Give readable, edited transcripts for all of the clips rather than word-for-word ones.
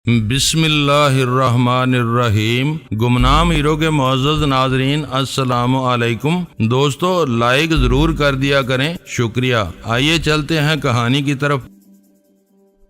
بسم اللہ الرحمن الرحیم۔ گمنام ہیرو کے معزز ناظرین السلام علیکم۔ دوستو لائک ضرور کر دیا کریں، شکریہ۔ آئیے چلتے ہیں کہانی کی طرف۔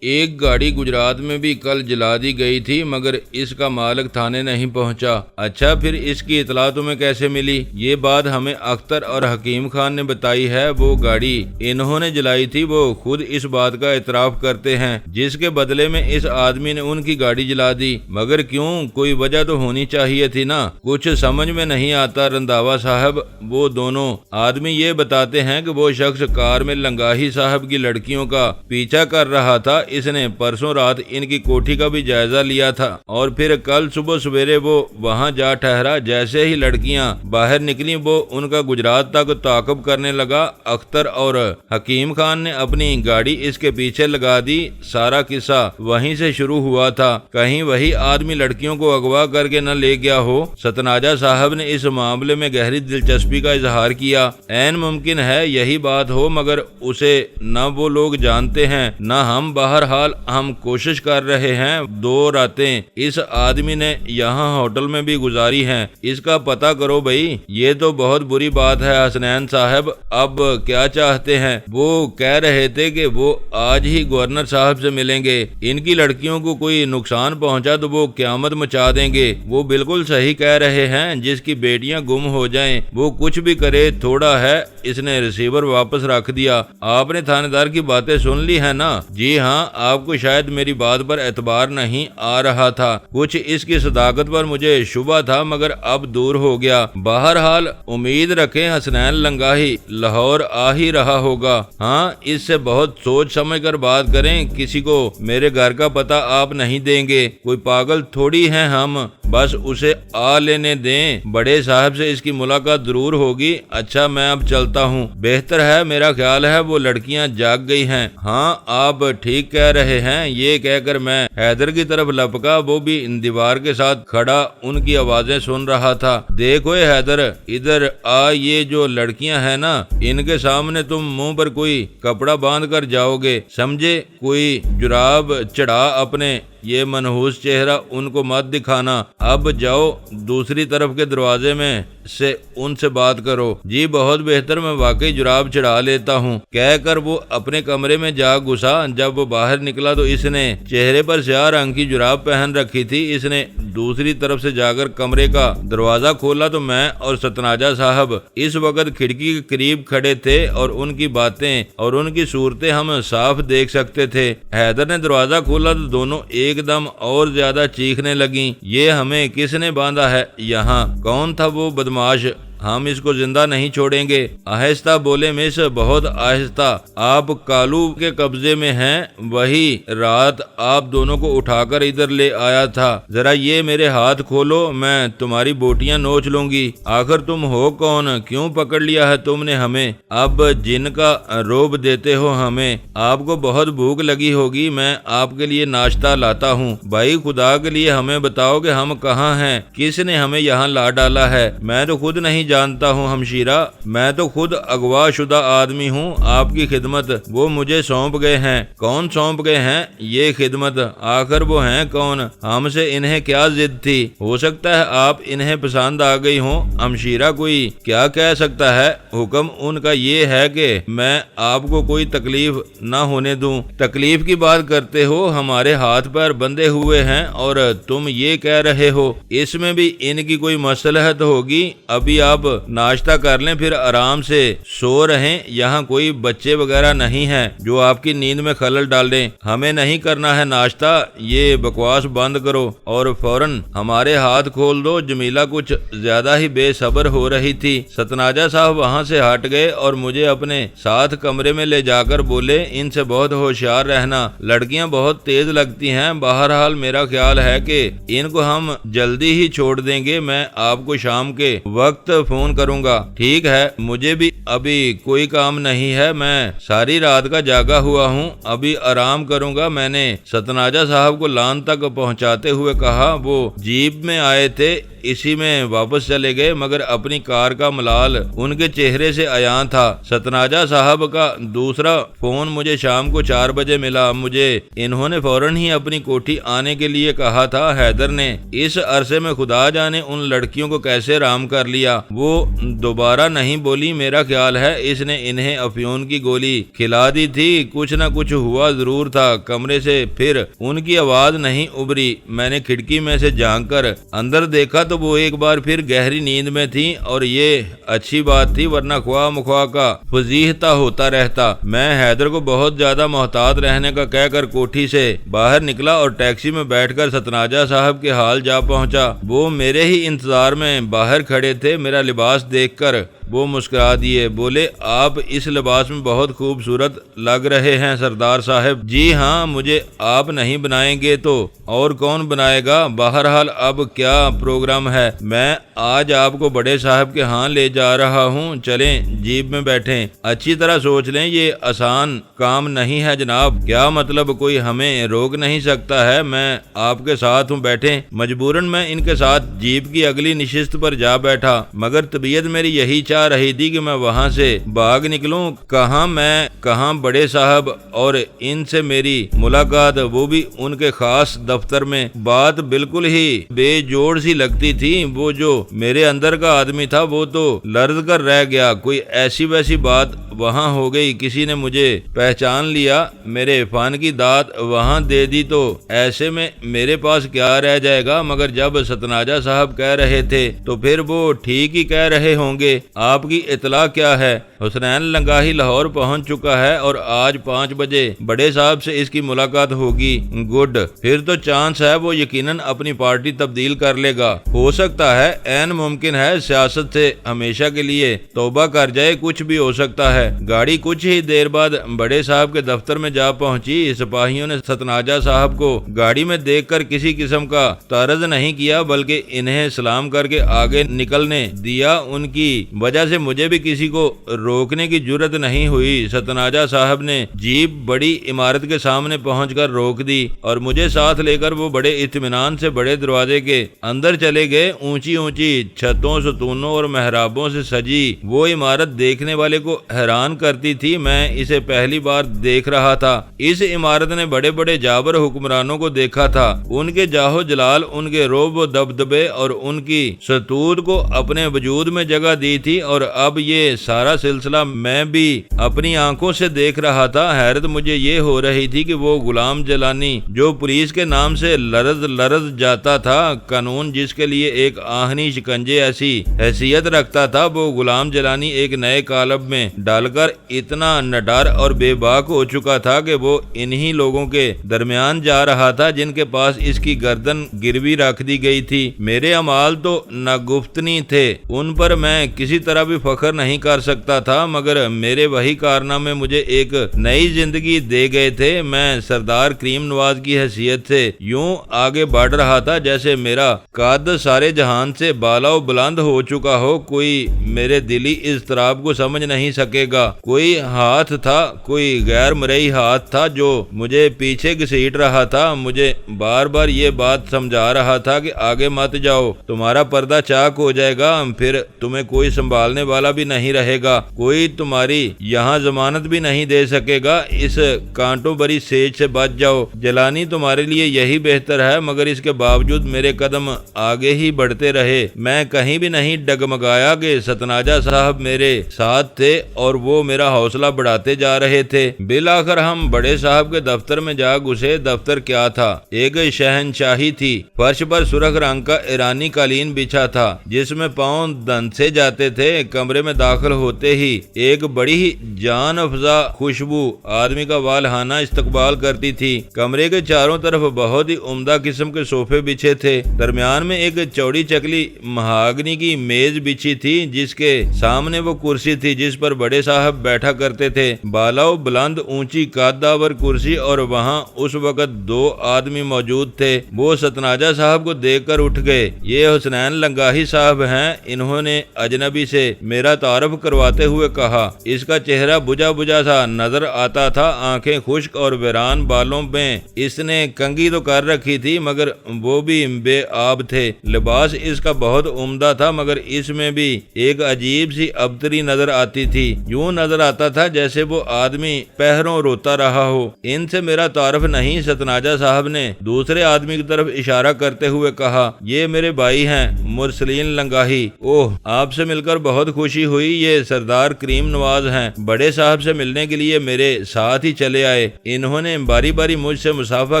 ایک گاڑی گجرات میں بھی کل جلا دی گئی تھی، مگر اس کا مالک تھانے نہیں پہنچا۔ اچھا، پھر اس کی اطلاع تمہیں کیسے ملی؟ یہ بات ہمیں اختر اور حکیم خان نے بتائی ہے۔ وہ گاڑی انہوں نے جلائی تھی، وہ خود اس بات کا اعتراف کرتے ہیں، جس کے بدلے میں اس آدمی نے ان کی گاڑی جلا دی۔ مگر کیوں؟ کوئی وجہ تو ہونی چاہیے تھی نا۔ کچھ سمجھ میں نہیں آتا رنداوا صاحب۔ وہ دونوں آدمی یہ بتاتے ہیں کہ وہ شخص کار میں لنگاہی صاحب کی لڑکیوں کا پیچھا کر رہا تھا۔ اس نے پرسوں رات ان کی کوٹھی کا بھی جائزہ لیا تھا، اور پھر کل صبح سویرے وہ وہاں جا ٹھہرا۔ جیسے ہی لڑکیاں باہر نکلی، وہ ان کا گجرات تک تعاقب کرنے لگا۔ اختر اور حکیم خان نے اپنی گاڑی اس کے پیچھے لگا دی۔ سارا قصہ وہیں سے شروع ہوا تھا۔ کہیں وہی آدمی لڑکیوں کو اغوا کر کے نہ لے گیا ہو؟ ستناجا صاحب نے اس معاملے میں گہری دلچسپی کا اظہار کیا۔ عین ممکن ہے یہی بات ہو، مگر اسے نہ وہ لوگ جانتے ہیں نہ ہم۔ بہرحال ہم کوشش کر رہے ہیں۔ 2 راتیں اس آدمی نے یہاں ہوٹل میں بھی گزاری ہیں۔ اس کا پتہ کرو بھائی۔ یہ تو بہت بری بات ہے حسنین صاحب۔ اب کیا چاہتے ہیں؟ وہ کہہ رہے تھے کہ وہ آج ہی گورنر صاحب سے ملیں گے۔ ان کی لڑکیوں کو کوئی نقصان پہنچا تو وہ قیامت مچا دیں گے۔ وہ بالکل صحیح کہہ رہے ہیں۔ جس کی بیٹیاں گم ہو جائیں وہ کچھ بھی کرے تھوڑا ہے۔ اس نے ریسیور واپس رکھ دیا۔ آپ نے تھانے دار کی باتیں سن لی ہے نا؟ جی ہاں۔ آپ کو شاید میری بات پر اعتبار نہیں آ رہا تھا۔ کچھ اس کی صداقت پر مجھے شبہ تھا، مگر اب دور ہو گیا۔ بہرحال امید رکھیں حسنین لنگاہی لاہور آ ہی رہا ہوگا۔ ہاں، اس سے بہت سوچ سمجھ کر بات کریں۔ کسی کو میرے گھر کا پتہ آپ نہیں دیں گے۔ کوئی پاگل تھوڑی ہیں ہم۔ بس اسے آ لینے دیں۔ بڑے صاحب سے اس کی ملاقات ضرور ہوگی۔ اچھا، میں اب چلتا ہوں۔ بہتر ہے، میرا خیال ہے وہ لڑکیاں جاگ گئی ہیں۔ ہاں، آپ ٹھیک کہہ رہے ہیں۔ یہ کہہ کر میں حیدر کی طرف لپکا۔ وہ بھی ان دیوار کے ساتھ کھڑا ان کی آوازیں سن رہا تھا۔ دیکھو حیدر، ادھر آ۔ یہ جو لڑکیاں ہیں نا، ان کے سامنے تم منہ پر کوئی کپڑا باندھ کر جاؤ گے، سمجھے؟ کوئی جراب چڑھا اپنے یہ منحوس چہرہ ان کو مت دکھانا۔ اب جاؤ دوسری طرف کے دروازے میں سے ان سے بات کرو۔ جی بہت بہتر، میں واقعی جراب چڑھا لیتا ہوں، کہہ کر وہ اپنے کمرے میں جا گھسا۔ جب وہ باہر نکلا تو اس نے چہرے پر سیاہ رنگ کی جراب پہن رکھی تھی۔ اس نے دوسری طرف سے جا کر کمرے کا دروازہ کھولا تو میں اور ستناجا صاحب اس وقت کھڑکی کے قریب کھڑے تھے، اور ان کی باتیں اور ان کی صورتیں ہم صاف دیکھ سکتے تھے۔ حیدر نے دروازہ کھولا تو دونوں ایک دم اور زیادہ چیخنے لگیں۔ یہ ہمیں کس نے باندھا ہے یہاں؟ کون تھا وہ بدماش؟ ہم اس کو زندہ نہیں چھوڑیں گے۔ آہستہ بولے مس، بہت آہستہ۔ آپ کالو کے قبضے میں ہیں۔ وہی رات آپ دونوں کو اٹھا کر ادھر لے آیا تھا۔ ذرا یہ میرے ہاتھ کھولو، میں تمہاری بوٹیاں نوچ لوں گی۔ آخر تم ہو کون؟ کیوں پکڑ لیا ہے تم نے ہمیں؟ اب جن کا روب دیتے ہو ہمیں۔ آپ کو بہت بھوک لگی ہوگی، میں آپ کے لیے ناشتہ لاتا ہوں۔ بھائی خدا کے لیے ہمیں بتاؤ کہ ہم کہاں ہیں؟ کس نے ہمیں یہاں لا ڈالا ہے؟ میں تو خود نہیں جانتا ہوں ہمشیرہ۔ میں تو خود اغوا شدہ آدمی ہوں، آپ کی خدمت وہ مجھے سونپ گئے ہیں۔ کون سونپ گئے ہیں یہ خدمت؟ آخر وہ ہیں کون؟ ہم سے انہیں کیا ضد تھی؟ ہو سکتا ہے آپ انہیں پسند آ گئی ہوں۔ ہمشیرہ کوئی کیا کہہ سکتا ہے؟ حکم ان کا یہ ہے کہ میں آپ کو کوئی تکلیف نہ ہونے دوں۔ تکلیف کی بات کرتے ہو؟ ہمارے ہاتھ پیر بندھے ہوئے ہیں اور تم یہ کہہ رہے ہو؟ اس میں بھی ان کی کوئی مصلحت ہوگی۔ ابھی آپ ناشتہ کر لیں، پھر آرام سے سو رہیں۔ یہاں کوئی بچے وغیرہ نہیں ہیں جو آپ کی نیند میں خلل ڈال دیں۔ ہمیں نہیں کرنا ہے ناشتہ، یہ بکواس بند کرو اور فوراً ہمارے ہاتھ کھول دو۔ جمیلہ کچھ زیادہ ہی بے صبر ہو رہی تھی۔ ستناجا صاحب وہاں سے ہٹ گئے اور مجھے اپنے ساتھ کمرے میں لے جا کر بولے، ان سے بہت ہوشیار رہنا، لڑکیاں بہت تیز لگتی ہیں۔ بہرحال میرا خیال ہے کہ ان کو ہم جلدی ہی چھوڑ دیں گے۔ میں آپ کو شام کے وقت فون کروں گا۔ ٹھیک ہے، مجھے بھی ابھی کوئی کام نہیں ہے، میں ساری رات کا جاگا ہوا ہوں، ابھی آرام کروں گا۔ میں نے ستناجا صاحب کو لان تک پہنچاتے ہوئے کہا۔ وہ جیپ میں آئے تھے۔ اسی میں واپس چلے گئے، مگر اپنی کار کا ملال ان کے چہرے سے عیاں تھا۔ ستناجا صاحب کا دوسرا فون مجھے شام کو 4 بجے ملا۔ مجھے انہوں نے فوراً ہی اپنی کوٹھی آنے کے لیے کہا تھا۔ حیدر نے اس عرصے میں خدا جانے ان لڑکیوں کو کیسے رام کر لیا۔ وہ دوبارہ نہیں بولی۔ میرا خیال ہے اس نے انہیں افیون کی گولی کھلا دی تھی۔ کچھ نہ کچھ ہوا ضرور تھا۔ کمرے سے پھر ان کی آواز نہیں ابری۔ میں نے کھڑکی میں سے جھانک کر اندر دیکھا تو وہ ایک بار پھر گہری نیند میں تھی، اور یہ اچھی بات تھی، ورنہ خواہ مخواہ کا فضیحتا ہوتا رہتا۔ میں حیدر کو بہت زیادہ محتاط رہنے کا کہہ کر کوٹھی سے باہر نکلا اور ٹیکسی میں بیٹھ کر ستناجا صاحب کے حال جا پہنچا۔ وہ میرے ہی انتظار میں باہر کھڑے تھے۔ میرا لباس دیکھ کر وہ مسکرا دیے، بولے آپ اس لباس میں بہت خوبصورت لگ رہے ہیں سردار صاحب۔ جی ہاں، مجھے آپ نہیں بنائیں گے تو اور کون بنائے گا؟ بہرحال اب کیا پروگرام ہے؟ میں آج آپ کو بڑے صاحب کے ہاں لے جا رہا ہوں، چلیں جیپ میں بیٹھیں۔ اچھی طرح سوچ لیں، یہ آسان کام نہیں ہے جناب۔ کیا مطلب؟ کوئی ہمیں روک نہیں سکتا ہے۔ میں آپ کے ساتھ ہوں، بیٹھیں۔ مجبوراً میں ان کے ساتھ جیپ کی اگلی نشست پر جا بیٹھا، مگر طبیعت میری یہی چاہ رہی تھی کہ میں وہاں سے بھاگ نکلوں۔ کہاں میں، کہاں بڑے صاحب، اور ان سے میری ملاقات، وہ بھی ان کے خاص دفتر میں۔ بات بالکل ہی بے جوڑ سی لگتی تھی۔ وہ جو میرے اندر کا آدمی تھا وہ تو لرز کر رہ گیا۔ کوئی ایسی ویسی بات وہاں ہو گئی، کسی نے مجھے پہچان لیا، میرے فن کی داد وہاں دے دی، تو ایسے میں میرے پاس کیا رہ جائے گا؟ مگر جب ستناجا صاحب کہہ رہے تھے تو پھر وہ ٹھیک ہی کہہ رہے ہوں گے۔ آپ کی اطلاع کیا ہے؟ حسنین لنگاہی لاہور پہنچ چکا ہے اور آج 5 بجے بڑے صاحب سے اس کی ملاقات ہوگی۔ گڈ، پھر تو چانس ہے وہ یقیناً اپنی پارٹی تبدیل کر لے گا۔ ہو سکتا ہے، عین ممکن ہے، سیاست سے ہمیشہ کے لیے توبہ کر جائے، کچھ بھی ہو سکتا ہے۔ گاڑی کچھ ہی دیر بعد بڑے صاحب کے دفتر میں جا پہنچی۔ سپاہیوں نے ستناجا صاحب کو گاڑی میں دیکھ کر کسی قسم کا طرز نہیں کیا، بلکہ انہیں سلام کر کے آگے نکلنے دیا۔ ان کی وجہ سے مجھے بھی کسی کو روکنے کی جرت نہیں ہوئی۔ ستناجا صاحب نے جیپ بڑی عمارت کے سامنے پہنچ کر روک دی اور مجھے ساتھ لے کر وہ بڑے اطمینان سے بڑے دروازے کے اندر چلے گئے۔ اونچی اونچی چھتوں، ستونوں اور محرابوں سے سجی وہ عمارت دیکھنے والے کو حیران کرتی تھی۔ میں اسے پہلی بار دیکھ رہا تھا۔ اس عمارت نے بڑے بڑے جابر حکمرانوں کو دیکھا تھا، ان کے جاہو جلال، ان کے رعب و دبدبے اور ان کی ستود کو اپنے وجود میں جگہ دی تھی، اور اب یہ سارا سلسلہ میں بھی اپنی آنکھوں سے دیکھ رہا تھا۔ حیرت مجھے یہ ہو رہی تھی کہ وہ غلام جلانی جو پولیس کے نام سے لرز جاتا تھا، قانون جس کے لیے ایک آہنی شکنجے ایسی حیثیت رکھتا تھا، وہ غلام جلانی ایک نئے کالب میں ڈال کر اتنا نڈر اور بے باک ہو چکا تھا کہ وہ انہی لوگوں کے درمیان جا رہا تھا جن کے پاس اس کی گردن گروی رکھ دی گئی تھی۔ میرے اعمال تو ناگفتنی تھے، ان پر میں کسی طرح بھی فخر نہیں کر سکتا تھا، مگر میرے وہی کارنامے مجھے ایک نئی زندگی دے گئے تھے۔ میں سردار کریم نواز کی حیثیت سے یوں آگے بڑھ رہا تھا جیسے میرا قد سارے جہان سے بالا و بلند ہو چکا ہو۔ کوئی میرے دلی اضطراب کو سمجھ نہیں سکے گا۔ کوئی ہاتھ تھا، کوئی غیر مرئی ہاتھ تھا جو مجھے پیچھے گھسیٹ رہا تھا، مجھے بار بار یہ بات سمجھا رہا تھا کہ آگے مت جاؤ، تمہارا پردہ چاک ہو جائے گا، پھر تمہیں کوئی سنبھالنے والا بھی نہیں رہے گا، کوئی تمہاری یہاں ضمانت بھی نہیں دے سکے گا، اس کانٹوں بری سیج سے بچ جاؤ۔ جلانی تمہارے لیے یہی بہتر ہے، مگر اس کے باوجود میرے قدم آگے ہی بڑھتے رہے۔ میں کہیں بھی نہیں ڈگمگایا کہ ستناجا صاحب میرے ساتھ تھے اور وہ میرا حوصلہ بڑھاتے جا رہے تھے۔ بالآخر ہم بڑے صاحب کے دفتر میں جا گھسے۔ دفتر کیا تھا؟ ایک شہنشاہی تھی۔ فرش پر سرخ رنگ کا ایرانی قالین بچھا تھا جس میں پاؤں دھنسے جاتے تھے۔ کمرے میں داخل ہوتے ہی ایک بڑی ہی جان افزا خوشبو آدمی کا والہانہ استقبال کرتی تھی۔ کمرے کے چاروں طرف بہت ہی عمدہ قسم کے صوفے بچھے تھے۔ درمیان میں ایک چوڑی چکلی مہاگنی کی میز بچھی تھی جس کے سامنے وہ کرسی تھی جس پر بڑے صاحب بیٹھا کرتے تھے۔ بالاؤ بلند اونچی قدآور کرسی، اور وہاں اس وقت 2 آدمی موجود تھے۔ وہ ستناجا صاحب کو دیکھ کر اٹھ گئے۔ یہ حسنین لنگاہی صاحب ہیں، انہوں نے اجنبی سے میرا تعارف کرواتے ہوئے کہا۔ اس کا چہرہ بجھا بجھا سا نظر آتا تھا، آنکھیں خشک اور ویران، بالوں میں اس نے کنگھی تو کر رکھی تھی مگر وہ بھی بے آب تھے۔ لباس اس کا بہت عمدہ تھا مگر اس میں بھی ایک عجیب سی ابتری نظر آتی تھی، یوں نظر آتا تھا جیسے وہ آدمی پہروں روتا رہا ہو۔ ان سے میرا تعارف نہیں؟ ستناجا صاحب نے دوسرے آدمی کی طرف اشارہ کرتے ہوئے کہا۔ یہ میرے بھائی ہیں مرسلین لنگاہی۔ اوہ، آپ سے مل کر بہت خوشی ہوئی، یہ سردار کریم نواز ہیں، بڑے صاحب سے ملنے کے لیے میرے ساتھ ہی چلے آئے۔ انہوں نے باری باری مجھ سے مصافحہ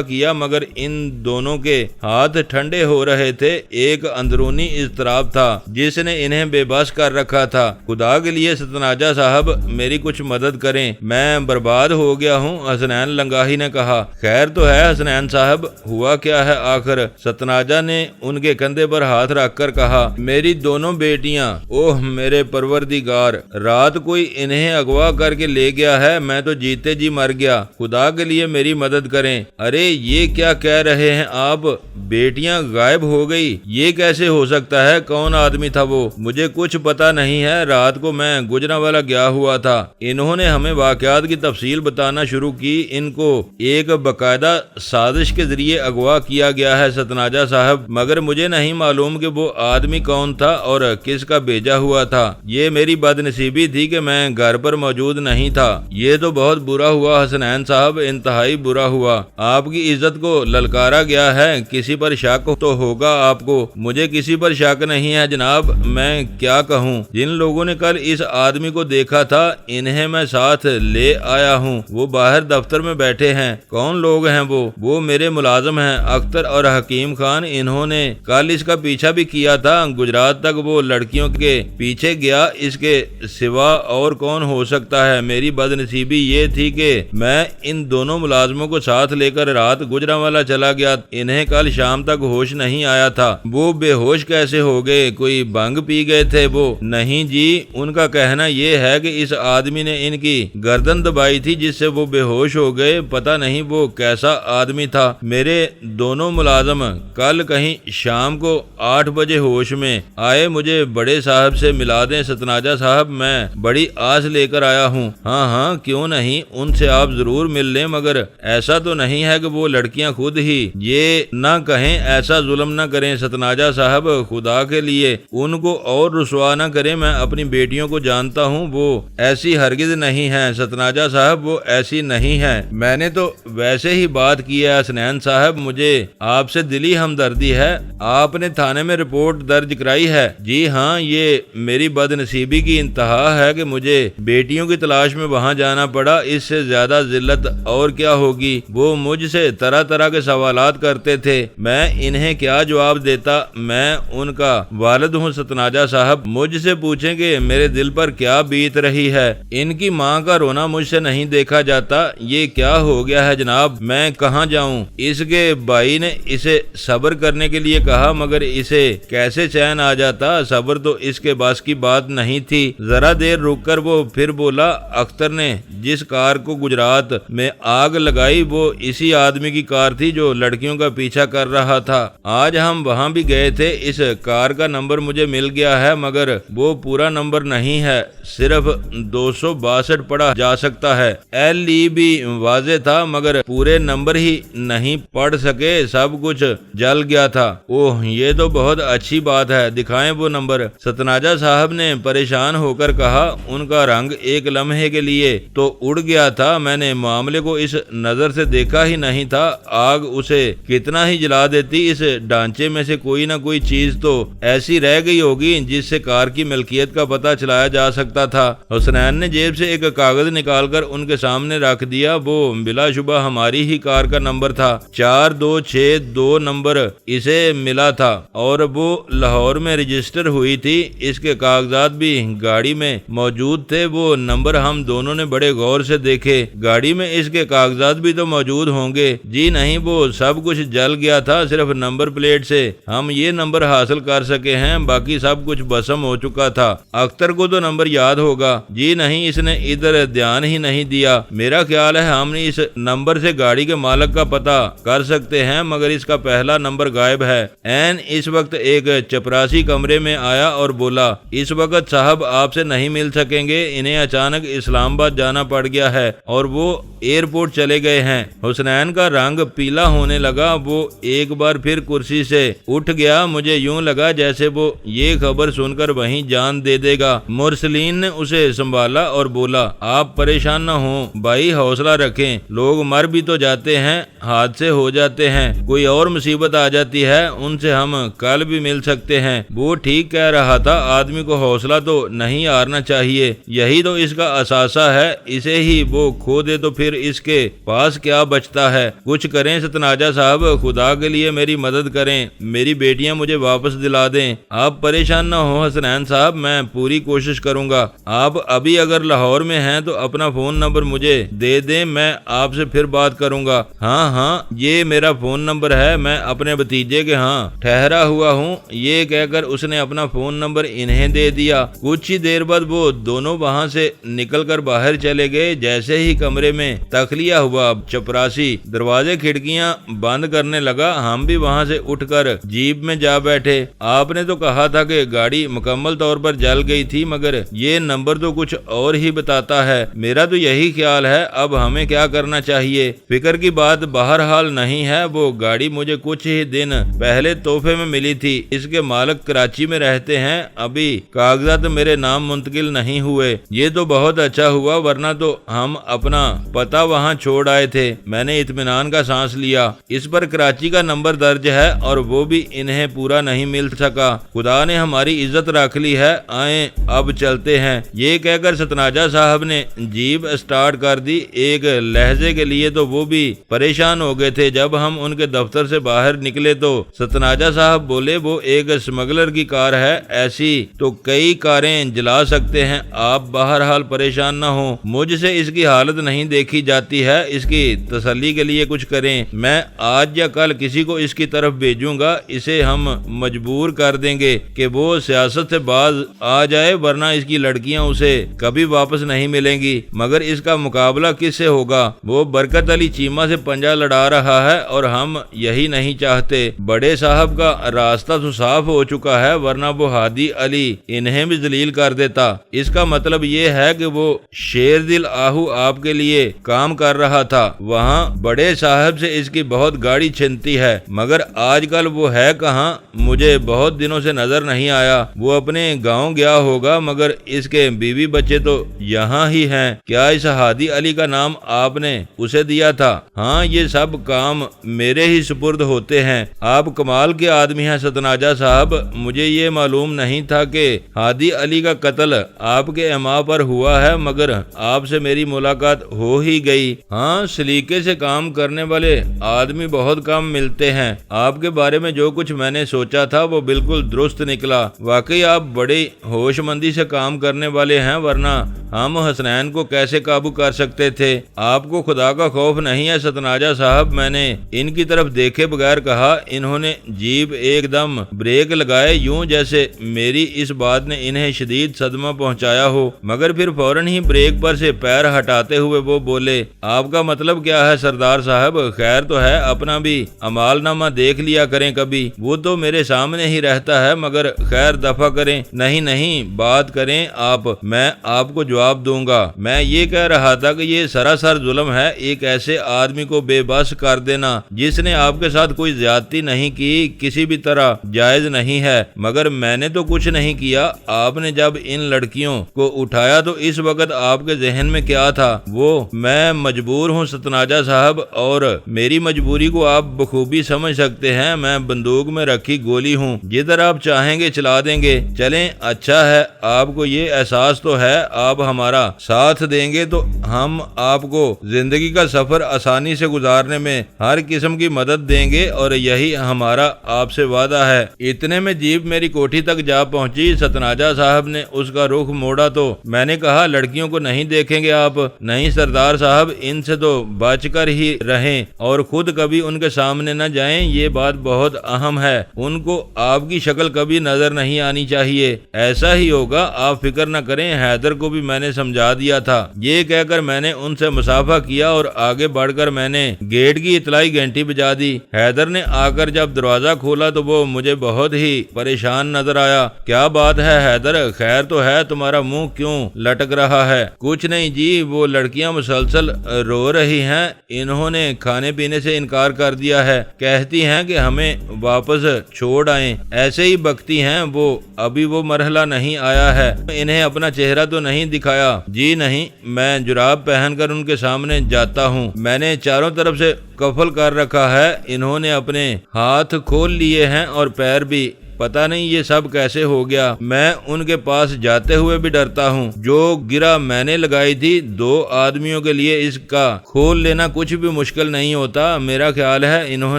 کیا مگر ان دونوں کے ہاتھ ٹھنڈے ہو رہے تھے۔ ایک اندرونی اضطراب تھا جس نے انہیں بے بس کر رکھا تھا۔ خدا کے لیے ستناجا صاحب میری کچھ مدد کریں، میں برباد ہو گیا ہوں، حسنین لنگاہی نے کہا۔ خیر تو ہے حسنین صاحب، ہوا کیا ہے آخر؟ ستناجا نے ان کے کندھے پر ہاتھ رکھ کر کہا۔ میری دونوں بیٹیاں، اوہ میرے پروردگار، رات کوئی انہیں اغوا کر کے لے گیا ہے، میں تو جیتے جی مر گیا، خدا کے لیے میری مدد کریں۔ ارے یہ کیا کہہ رہے ہیں آپ؟ بیٹیاں غائب ہو گئی؟ یہ کیسے ہو سکتا ہے؟ کون آدمی تھا وہ؟ مجھے کچھ پتا نہیں ہے، رات کو میں گجرانوالہ گیا ہوا تھا۔ انہوں نے ہمیں واقعات کی تفصیل بتانا شروع کی۔ ان کو ایک باقاعدہ سازش کے ذریعے اغوا کیا گیا ہے ستناجا صاحب، مگر مجھے نہیں معلوم کہ وہ آدمی کون تھا اور کس کا بھیجا ہوا تھا۔ یہ میری بد نصیبی تھی کہ میں گھر پر موجود نہیں تھا۔ یہ تو بہت برا ہوا حسنین صاحب، انتہائی برا ہوا۔ آپ کی عزت کو للکارا گیا ہے، کسی پر شک تو ہوگا آپ کو۔ مجھے کسی پر شک نہیں ہے جناب، میں کیا کہوں؟ جن لوگوں نے کل اس آدمی کو دیکھا تھا انہیں میں ساتھ لے آیا ہوں، وہ باہر دفتر میں بیٹھے ہیں۔ کون لوگ ہیں وہ میرے ملازم ہیں، اختر اور حکیم خان۔ انہوں نے کل اس کا پیچھا بھی کیا تھا، گجرات تک وہ لڑکیوں کے پیچھے گیا، اس کے سوا اور کون ہو سکتا ہے؟ میری بد نصیبی یہ تھی کہ میں ان دونوں ملازموں کو ساتھ لے کر رات گجرانوالہ چلا گیا، انہیں کل شام تک ہوش نہیں آیا تھا۔ وہ بے ہوش کیسے ہو گئے؟ کوئی بھنگ پی گئے تھے وہ؟ نہیں جی، ان کا کہنا یہ ہے کہ اس آدمی نے ان کی گردن دبائی تھی جس سے وہ بے ہوش ہو گئے۔ پتہ نہیں وہ کیسا آدمی تھا۔ میرے دونوں ملازم کل کہیں شام کو 8 بجے ہوش میں آئے۔ مجھے بڑے صاحب سے ملا دیں ستناجا صاحب، میں بڑی آس لے کر آیا ہوں۔ ہاں کیوں نہیں، ان سے آپ ضرور مل لیں، مگر ایسا تو نہیں ہے کہ وہ لڑکیاں خود ہی یہ نہ کہیں، ایسا ظلم نہ کریں ستناجا صاحب، خدا کے لیے ان کو اور رسوا نہ کریں۔ میں اپنی بیٹیوں کو جانتا ہوں، وہ ایسی ہرگز نہیں ہیں ستناجا صاحب، وہ ایسی نہیں ہے۔ میں نے تو ویسے ہی بات کی ہے حسنین صاحب، مجھے آپ سے دلی ہمدردی ہے۔ آپ نے تھانے میں رپورٹ درج کرائی ہے؟ جی ہاں، یہ میری بد نصیبی کی انتہا ہے کہ مجھے بیٹیوں کی تلاش میں وہاں جانا پڑا، اس سے زیادہ ذلت اور کیا ہوگی۔ وہ مجھ سے طرح طرح کے سوالات کرتے تھے، میں انہیں کیا جواب دیتا؟ میں ان کا والد ہوں ستناجا صاحب، مجھ سے پوچھیں کہ میرے دل پر کیا بیت رہی ہے۔ ان کی ماں کا رونا مجھ سے نہیں دیکھا جاتا۔ یہ کیا ہو گیا ہے جناب، میں کہاں جاؤں؟ اس کے بھائی نے اسے صبر کرنے کے لیے کہا مگر اسے کیسے چین آ جاتا؟ صبر تو اس کے بس کی بات نہیں تھی۔ ذرا دیر رک کر وہ پھر بولا، اختر نے جس کار کو گجرات میں آگ لگائی وہ اسی آدمی کی کار تھی جو لڑکیوں کا پیچھا کر رہا تھا۔ آج ہم وہاں بھی گئے تھے، اس کار کا نمبر مجھے مل گیا ہے مگر وہ پورا نمبر نہیں ہے، صرف 262 پڑھا جا سکتا ہے۔ LEB واضح تھا مگر پورے نمبر ہی نہیں پڑھ سکے، سب کچھ جل گیا تھا۔ اوہ یہ تو بہت اچھی بات ہے، دکھائیں وہ نمبر، ستناجا صاحب نے پریشان ہو کر کہا۔ ان کا رنگ ایک لمحے کے لیے تو اڑ گیا تھا، میں نے معاملے کو اس نظر سے دیکھا ہی نہیں تھا۔ آگ اسے کتنا ہی جلا دیتی، اس ڈھانچے میں سے کوئی نہ کوئی چیز تو ایسی رہ گئی ہوگی جس سے کار کی ملکیت کا پتہ چلایا جا سکتا تھا۔ حسنین نے جیب سے ایک کاغذ نکال کر ان کے سامنے رکھ دیا، وہ بلا شبہ ہماری ہی کار کا نمبر تھا، 4262 نمبر اسے ملا تھا اور وہ لاہور میں رجسٹر ہوئی تھی۔ اس کے کاغذات بھی گاڑی میں موجود تھے، وہ نمبر ہم دونوں نے بڑے غور سے دیکھے۔ گاڑی میں اس کے کاغذات بھی تو موجود ہوں گے؟ جی نہیں، وہ سب کچھ جل گیا تھا، صرف نمبر پلیٹ سے ہم یہ نمبر حاصل کر سکے ہیں، باقی سب کچھ بسم ہو چکا تھا۔ اختر کو تو نمبر یاد ہوگا؟ جی نہیں، اس نے ادھر دھیان ہی نہیں دیا۔ میرا خیال ہے ہم نے اس نمبر سے گاڑی کے مالک کا پتہ کر سکتے ہیں مگر اس کا پہلا نمبر غائب ہے۔ این اس وقت ایک چپراسی کمرے میں آیا اور بولا، اس وقت صاحب آپ سے نہیں نہیں مل سکیں گے، انہیں اچانک اسلام آباد جانا پڑ گیا ہے اور وہ ایئرپورٹ چلے گئے ہیں۔ حسنین کا رنگ پیلا ہونے لگا، وہ ایک بار پھر کرسی سے اٹھ گیا، مجھے یوں لگا جیسے وہ یہ خبر سن کر وہیں جان دے دے گا۔ مرسلین نے اسے سنبھالا اور بولا، آپ پریشان نہ ہوں بھائی، حوصلہ رکھیں، لوگ مر بھی تو جاتے ہیں، حادثے ہو جاتے ہیں، کوئی اور مصیبت آ جاتی ہے، ان سے ہم کل بھی مل سکتے ہیں۔ وہ ٹھیک کہہ رہا تھا، آدمی کو حوصلہ تو نہیں ہارنا چاہیے، یہی تو اس کا اثاثہ ہے، اسے ہی وہ کھو دے تو پھر اس کے پاس کیا بچتا ہے۔ کچھ کریں ستناجا صاحب، خدا کے لیے میری مدد کریں، میری بیٹیاں مجھے واپس دلا دیں۔ آپ پریشان نہ ہو حسنین صاحب، میں پوری کوشش کروں گا۔ آپ ابھی اگر لاہور میں ہیں تو اپنا فون نمبر مجھے دے دیں، میں آپ سے پھر بات کروں گا۔ ہاں یہ میرا فون نمبر ہے، میں اپنے بھتیجے کے ہاں ٹھہرا ہوا ہوں۔ یہ کہہ کر اس نے اپنا فون نمبر انہیں دے دیا۔ کچھ ہی دیر بعد وہ دونوں وہاں سے نکل کر باہر چلے گئے۔ جیسے ہی کمرے میں تخلیہ ہوا، چپراسی دروازے کھڑکیاں بند کرنے لگا۔ ہم بھی وہاں سے اٹھ کر جیپ میں جا بیٹھے۔ آپ نے تو کہا تھا کہ گاڑی مکمل طور پر جل گئی تھی، مگر یہ نمبر تو کچھ اور ہی بتاتا ہے۔ میرا تو یہی خیال ہے، اب ہمیں کیا کرنا چاہیے؟ فکر کی بات بہرحال نہیں ہے، وہ گاڑی مجھے کچھ ہی دن پہلے تحفے میں ملی تھی، اس کے مالک کراچی میں رہتے ہیں، ابھی کاغذات میرے نام منتقل نہیں ہوئے۔ یہ تو بہت اچھا ہوا، ورنہ تو ہم اپنا پتہ وہاں چھوڑ آئے تھے۔ میں نے اطمینان کا سانس لیا، اس پر کراچی کا نمبر درج ہے اور وہ بھی انہیں پورا نہیں مل سکا۔ خدا نے ہماری عزت رکھ لی ہے، آئیں اب چلتے ہیں۔ یہ کہہ کر ستناجا صاحب نے جیپ اسٹارٹ کر دی۔ ایک لہجے کے لیے تو وہ بھی پریشان ہو گئے تھے۔ جب ہم ان کے دفتر سے باہر نکلے تو ستناجا صاحب بولے، وہ ایک اسمگلر کی کار ہے، ایسی تو کئی کاریں جلا سکتے ہیں، آپ بہرحال پریشان نہ ہوں، مجھ سے اس کی حالت نہیں دیکھی جاتی ہے، اس کی تسلی کے لیے کچھ کریں۔ میں آج یا کل کسی کو اس کی طرف بھیجوں گا، اسے ہم مجبور کر دیں گے کہ وہ سیاست سے باز آ جائے، ورنہ اس کی لڑکیاں اسے کبھی واپس نہیں ملیں گی۔ مگر اس کا مقابلہ کس سے ہوگا؟ وہ برکت علی چیمہ سے پنجہ لڑا رہا ہے اور ہم یہی نہیں چاہتے۔ بڑے صاحب کا راستہ تو صاف ہو چکا ہے، ورنہ وہ ہادی علی انہیں بھی ذلیل کر دیتا۔ اس کا مطلب یہ ہے کہ وہ شیر دل آہو آپ کے لیے کام کر رہا تھا، وہاں بڑے صاحب سے اس کی بہت گاڑی چھنتی ہے، مگر آج کل وہ ہے کہاں؟ مجھے بہت دنوں سے نظر نہیں آیا۔ وہ اپنے گاؤں گیا ہوگا، مگر اس کے بیوی بچے تو یہاں ہی ہیں۔ کیا اس ہادی علی کا نام آپ نے اسے دیا تھا؟ ہاں، یہ سب کام میرے ہی سپرد ہوتے ہیں۔ آپ کمال کے آدمی ہیں ستناجا صاحب، مجھے یہ معلوم نہیں تھا کہ ہادی علی کا قتل آپ کے اما پر ہوا ہے، مگر آپ سے میری ملاقات ہو ہی گئی۔ ہاں، سلیقے سے کام کرنے والے آدمی بہت کم ملتے ہیں۔ آپ کے بارے میں جو کچھ میں نے سوچا تھا وہ بالکل درست نکلا۔ واقعی آپ بڑی ہوش مندی سے کام کرنے والے ہیں، ورنہ ہم حسنین کو کیسے قابو کر سکتے تھے؟ آپ کو خدا کا خوف نہیں ہے ستناجا صاحب؟ میں نے ان کی طرف دیکھے بغیر کہا۔ انہوں نے جیپ ایک دم بریک لگائے، یوں جیسے میری اس بات نے انہیں شدید صدمہ پہنچایا ہو، مگر پھر فوراً ہی بریک پر سے پیر ہٹاتے ہوئے وہ بولے، آپ کا مطلب کیا ہے سردار صاحب؟ خیر تو ہے، اپنا بھی امال نامہ دیکھ لیا کریں کبھی، وہ تو میرے سامنے ہی رہتا ہے، مگر خیر دفع کریں۔ نہیں بات کریں آپ، میں آپ کو جواب دوں گا۔ میں یہ کہہ رہا تھا کہ یہ سراسر ظلم ہے، ایک ایسے آدمی کو بے بس کر دینا جس نے آپ کے ساتھ کوئی زیادتی نہیں کی، کسی بھی طرح جائز نہیں ہے۔ مگر میں نے تو کچھ نہیں کیا۔ آپ نے جب ان لڑکیوں کو اٹھایا تو اس وقت آپ کے ذہن میں کیا تھا؟ وہ میں مجبور ہوں ستناجا صاحب، اور میری مجبوری کو آپ بخوبی سمجھ سکتے ہیں۔ میں بندوق میں رکھی گولی ہوں، جدھر آپ چاہیں گے چلا دیں گے۔ چلیں، اچھا ہے آپ کو یہ احساس تو ہے، آپ ہمارا ساتھ دیں گے تو ہم آپ کو زندگی کا سفر آسانی سے گزارنے میں ہر قسم کی مدد دیں گے، اور یہی ہمارا آپ سے وعدہ ہے۔ اتنے میں جیپ میری کوٹھی تک جا پہنچی۔ ستناجا صاحب نے اس کا رخ موڑا تو میں نے کہا، لڑکیوں کو نہیں دیکھیں گے آپ؟ نہیں سردار صاحب، ان سے تو بچ کر ہی رہیں اور خود کبھی ان کے سامنے نہ جائیں، یہ بات بہت اہم ہے۔ ان کو آپ کی شکل کبھی نظر نہیں آنی چاہیے۔ ایسا ہی ہوگا، آپ فکر نہ کریں، حیدر کو بھی میں نے سمجھا دیا تھا۔ یہ کہہ کر میں نے ان سے مصافحہ کیا اور آگے بڑھ کر میں نے گیٹ کی اطلاعی گھنٹی بجا دی۔ حیدر نے آ کر جب دروازہ کھولا تو وہ مجھے بہت ہی پریشان نظر آیا۔ کیا بات ہے حیدر، خیر تو ہے؟ تمہارا منہ کیوں لٹک رہا ہے؟ کچھ نہیں جی، وہ لڑکیاں مسلسل رو رہی ہیں، انہوں نے کھانے پینے سے انکار کر دیا ہے، کہتی ہیں کہ ہمیں واپس چھوڑ آئیں، ایسے ہی بکتی ہیں وہ، ابھی وہ مرحلہ نہیں آیا ہے، انہیں اپنا چہرہ تو نہیں دکھایا؟ جی نہیں، میں جراب پہن کر ان کے سامنے جاتا ہوں، میں نے چاروں طرف سے قفل کر رکھا ہے، انہوں نے اپنے ہاتھ کھول لیے ہیں اور پیر بھی، پتہ نہیں یہ سب کیسے ہو گیا، میں ان کے پاس جاتے ہوئے بھی ڈرتا ہوں، جو گرہ میں نے لگائی تھی، 2 آدمیوں کے لیے اس کا کھول لینا کچھ بھی مشکل نہیں ہوتا، میرا خیال ہے انہوں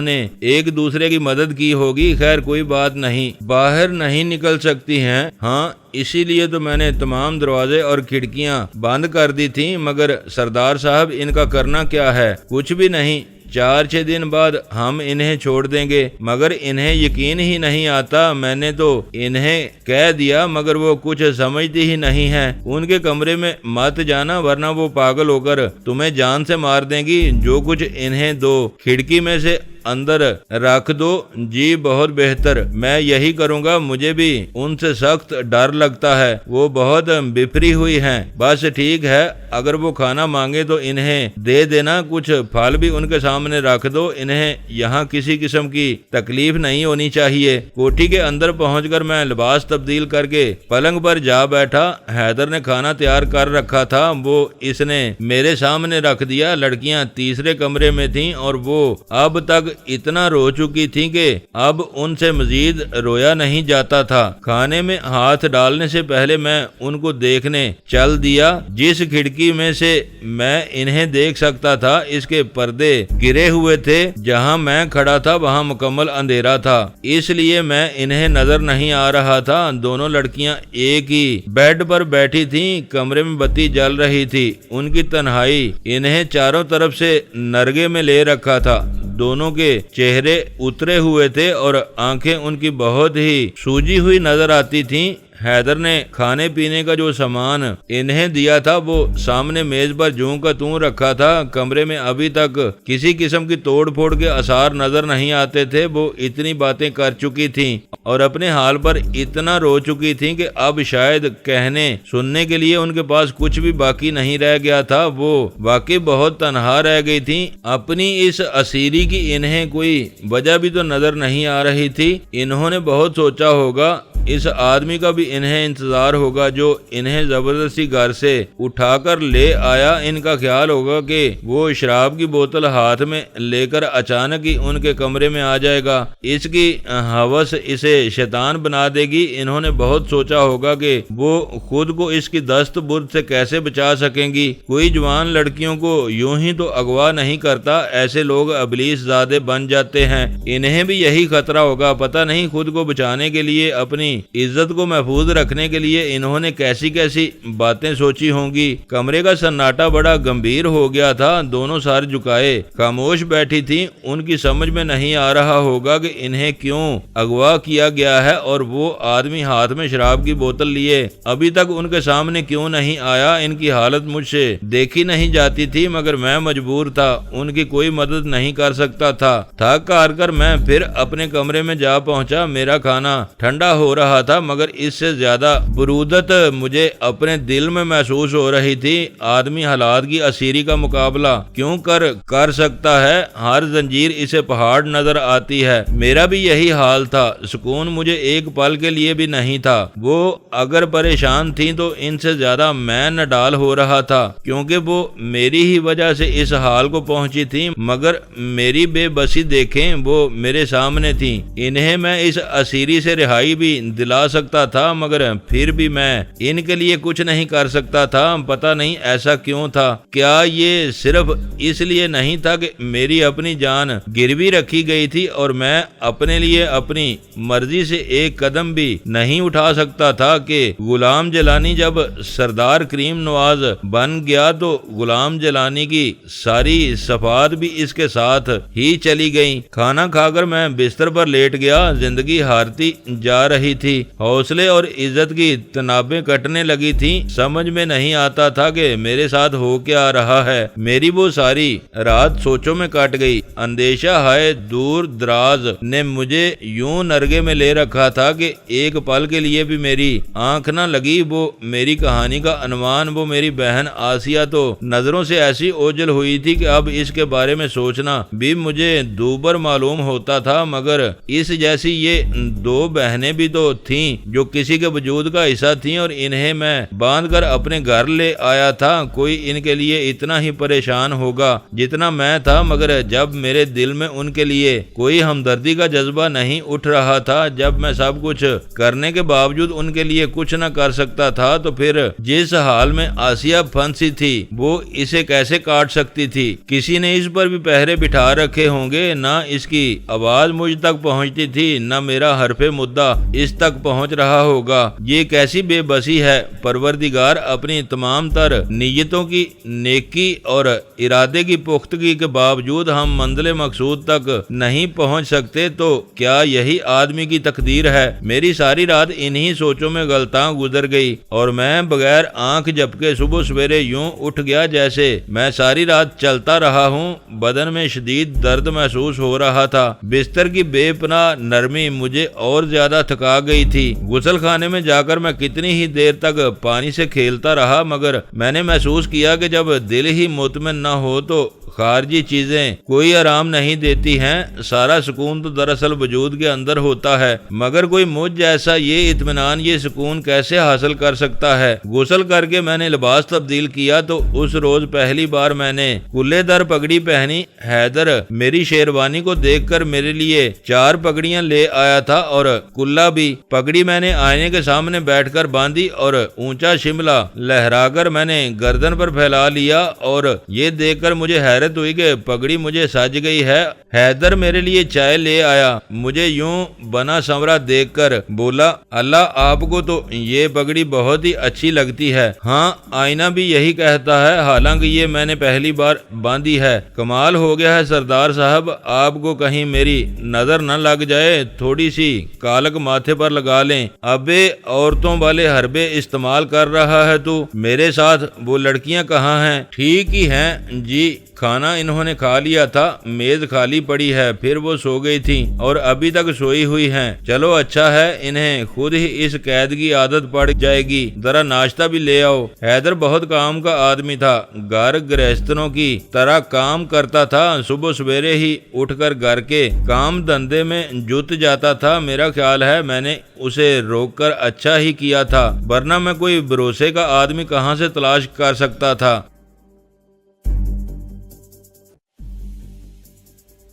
نے ایک دوسرے کی مدد کی ہوگی، خیر کوئی بات نہیں، باہر نہیں نکل سکتی ہیں، ہاں اسی لیے تو میں نے تمام دروازے اور کھڑکیاں بند کر دی تھیں، مگر سردار صاحب ان کا کرنا کیا ہے؟ کچھ بھی نہیں، 4-6 دن بعد ہم انہیں چھوڑ دیں گے، مگر انہیں یقین ہی نہیں آتا، میں نے تو انہیں کہہ دیا مگر وہ کچھ سمجھتی ہی نہیں ہیں، ان کے کمرے میں مت جانا ورنہ وہ پاگل ہو کر تمہیں جان سے مار دیں گی، جو کچھ انہیں دو کھڑکی میں سے اندر رکھ دو۔ جی بہت بہتر، میں یہی کروں گا، مجھے بھی ان سے سخت ڈر لگتا ہے، وہ بہت بفری ہوئی ہیں، بس ٹھیک ہے، اگر وہ کھانا مانگے تو انہیں دے دینا، کچھ پھل بھی ان کے سامنے رکھ دو، انہیں یہاں کسی قسم کی تکلیف نہیں ہونی چاہیے۔ کوٹھی کے اندر پہنچ کر میں لباس تبدیل کر کے پلنگ پر جا بیٹھا، حیدر نے کھانا تیار کر رکھا تھا، وہ اس نے میرے سامنے رکھ دیا، لڑکیاں تیسرے کمرے میں تھیں اور وہ اب تک اتنا رو چکی تھی کہ اب ان سے مزید رویا نہیں جاتا تھا۔ کھانے میں ہاتھ ڈالنے سے پہلے میں ان کو دیکھنے چل دیا، جس کھڑکی میں سے میں انہیں دیکھ سکتا تھا اس کے پردے گرے ہوئے تھے، جہاں میں کھڑا تھا وہاں مکمل اندھیرا تھا، اس لیے میں انہیں نظر نہیں آ رہا تھا۔ دونوں لڑکیاں ایک ہی بیڈ پر بیٹھی تھیں، کمرے میں بتی جل رہی تھی، ان کی تنہائی انہیں چاروں طرف سے نرگے میں لے رکھا تھا، دونوں کے چہرے اترے ہوئے تھے اور آنکھیں ان کی بہت ہی سوجی ہوئی نظر آتی تھیں۔ حیدر نے کھانے پینے کا جو سامان انہیں دیا تھا وہ سامنے میز پر جوں کا توں رکھا تھا، کمرے میں ابھی تک کسی قسم کی توڑ پھوڑ کے آثار نظر نہیں آتے تھے، وہ اتنی باتیں کر چکی تھیں اور اپنے حال پر اتنا رو چکی تھیں کہ اب شاید کہنے سننے کے لیے ان کے پاس کچھ بھی باقی نہیں رہ گیا تھا، وہ واقعی بہت تنہا رہ گئی تھیں۔ اپنی اس اسیری کی انہیں کوئی وجہ بھی تو نظر نہیں آ رہی تھی، انہوں نے بہت سوچا ہوگا اس آدمی کا بھی انہیں انتظار ہوگا جو انہیں زبردستی گھر سے اٹھا کر لے آیا، ان کا خیال ہوگا کہ وہ شراب کی بوتل ہاتھ میں لے کر اچانک ہی ان کے کمرے میں آ جائے گا، اس کی ہوس اسے شیطان بنا دے گی، انہوں نے بہت سوچا ہوگا کہ وہ خود کو اس کی دست برد سے کیسے بچا سکیں گی، کوئی جوان لڑکیوں کو یوں ہی تو اغوا نہیں کرتا، ایسے لوگ ابلیس زادے بن جاتے ہیں، انہیں بھی یہی خطرہ ہوگا، پتہ نہیں خود کو بچانے کے لیے، اپنی عزت کو محفوظ رکھنے کے لیے انہوں نے کیسی کیسی باتیں سوچی ہوں گی۔ کمرے کا سناٹا بڑا گمبھیر ہو گیا تھا، دونوں سر جھکائے خاموش بیٹھی تھیں، ان کی سمجھ میں نہیں آ رہا ہوگا کہ انہیں کیوں اغوا کیا گیا ہے اور وہ آدمی ہاتھ میں شراب کی بوتل لیے ابھی تک ان کے سامنے کیوں نہیں آیا، ان کی حالت مجھ سے دیکھی نہیں جاتی تھی، مگر میں مجبور تھا، ان کی کوئی مدد نہیں کر سکتا تھا۔ تھک ہار کر میں پھر اپنے کمرے میں جا پہنچا، میرا کھانا ٹھنڈا ہو رہا تھا مگر اس سے زیادہ برودت مجھے اپنے دل میں محسوس ہو رہی تھی۔ آدمی حالات کی اسیری کا مقابلہ کیوں کر سکتا ہے، ہر زنجیر اسے پہاڑ نظر آتی ہے، میرا بھی یہی حال تھا، سکون مجھے ایک پل کے لیے بھی نہیں تھا، وہ اگر پریشان تھی تو ان سے زیادہ میں نڈال ہو رہا تھا، کیونکہ وہ میری ہی وجہ سے اس حال کو پہنچی تھی، مگر میری بے بسی دیکھیں، وہ میرے سامنے تھی، انہیں میں اس اسیری سے رہائی بھی دلا سکتا تھا مگر پھر بھی میں ان کے لیے کچھ نہیں کر سکتا تھا، پتہ نہیں ایسا کیوں تھا، کیا یہ صرف اس لیے نہیں تھا کہ میری اپنی جان گروی رکھی گئی تھی اور میں اپنے لیے اپنی مرضی سے ایک قدم بھی نہیں اٹھا سکتا تھا کہ غلام جیلانی جب سردار کریم نواز بن گیا تو غلام جیلانی کی ساری صفات بھی اس کے ساتھ ہی چلی گئیں۔ کھانا کھا کر میں بستر پر لیٹ گیا، زندگی ہارتی جا رہی تھی، حوصلے اور عزت کی تنابیں کٹنے لگی تھیں۔ سمجھ میں نہیں آتا تھا کہ میرے ساتھ ہو کیا رہا ہے۔ میری وہ ساری رات سوچوں میں کٹ گئی۔ اندیشہ ہائے دور دراز نے مجھے یوں نرگے میں لے رکھا تھا کہ ایک پل کے لیے بھی میری آنکھ نہ لگی۔ وہ میری کہانی کا عنوان، وہ میری بہن آسیہ تو نظروں سے ایسی اوجھل ہوئی تھی کہ اب اس کے بارے میں سوچنا بھی مجھے دوبر معلوم ہوتا تھا، مگر اس جیسی یہ دو بہنیں بھی تو تھیں جو کسی کے وجود کا حصہ تھیں، اور انہیں میں باندھ کر اپنے گھر لے آیا تھا۔ کوئی ان کے لیے اتنا ہی پریشان ہوگا جتنا میں تھا، مگر جب میرے دل میں ان کے لیے کوئی ہمدردی کا جذبہ نہیں اٹھ رہا تھا، جب میں سب کچھ کرنے کے باوجود ان کے لیے کچھ نہ کر سکتا تھا، تو پھر جس حال میں آسیہ پھنسی تھی وہ اسے کیسے کاٹ سکتی تھی؟ کسی نے اس پر بھی پہرے بٹھا رکھے ہوں گے۔ نہ اس کی آواز مجھ تک پہنچتی تھی، نہ میرا حرف مدعا اس تک پہنچ رہا ہوگا۔ یہ کیسی بے بسی ہے! پروردگار، اپنی تمام تر نیتوں کی نیکی اور ارادے کی پختگی کے باوجود ہم منزل مقصود تک نہیں پہنچ سکتے، تو کیا یہی آدمی کی تقدیر ہے؟ میری ساری رات انہی سوچوں میں غلطاں گزر گئی، اور میں بغیر آنکھ جھپکے صبح سویرے یوں اٹھ گیا جیسے میں ساری رات چلتا رہا ہوں۔ بدن میں شدید درد محسوس ہو رہا تھا۔ بستر کی بے پناہ نرمی مجھے اور زیادہ تھکا گئی تھی۔ غسل خانے میں جا کر میں کتنی ہی دیر تک پانی سے کھیلتا رہا، مگر میں نے محسوس کیا کہ جب دل ہی مطمئن نہ ہو تو خارجی چیزیں کوئی آرام نہیں دیتی ہیں۔ سارا سکون تو دراصل وجود کے اندر ہوتا ہے، مگر کوئی مجھ جیسا یہ اطمینان، یہ سکون کیسے حاصل کر سکتا ہے؟ غسل کر کے میں نے لباس تبدیل کیا تو اس روز پہلی بار میں نے کلے دار پگڑی پہنی۔ حیدر میری شیروانی کو دیکھ کر میرے لیے 4 پگڑیاں لے آیا تھا، اور کلا بھی۔ پگڑی میں نے آئینے کے سامنے بیٹھ کر باندھی اور اونچا شملہ لہرا کر میں نے گردن پر پھیلا لیا، اور یہ دیکھ کر مجھے حیرت ہوئی کہ پگڑی مجھے سج گئی ہے۔ حیدر میرے لیے چائے لے آیا، مجھے یوں بنا سنورا دیکھ کر بولا، اللہ آپ کو تو یہ پگڑی بہت ہی اچھی لگتی ہے۔ ہاں، آئینہ بھی یہی کہتا ہے، حالانکہ یہ میں نے پہلی بار باندھی ہے۔ کمال ہو گیا ہے سردار صاحب، آپ کو کہیں میری نظر نہ لگ جائے، تھوڑی سی کالک ماتھے پر لگا لیں۔ ابے عورتوں والے حربے استعمال کر رہا ہے تو میرے ساتھ وہ لڑکیاں کہاں ہیں؟ ٹھیک ہی ہیں جی، کھانا انہوں نے کھا لیا تھا، میز خالی پڑی ہے، پھر وہ سو گئی تھیں اور ابھی تک سوئی ہوئی ہیں۔ چلو اچھا ہے، انہیں خود ہی اس قید کی عادت پڑ جائے گی۔ ذرا ناشتہ بھی لے آؤ۔ حیدر بہت کام کا آدمی تھا، گھر گرہستنوں کی طرح کام کرتا تھا، صبح سویرے ہی اٹھ کر گھر کے کام دھندے میں جت جاتا تھا۔ میرا خیال ہے میں نے اسے روک کر اچھا ہی کیا تھا، ورنہ میں کوئی بھروسے کا آدمی کہاں سے تلاش کر سکتا تھا۔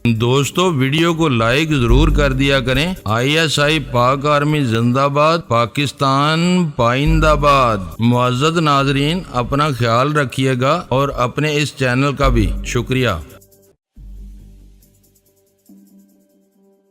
دوستو، ویڈیو کو لائک ضرور کر دیا کریں۔ ISI پاک آرمی زندہ باد، پاکستان پائندہ باد۔ معزز ناظرین، اپنا خیال رکھیے گا اور اپنے اس چینل کا بھی شکریہ۔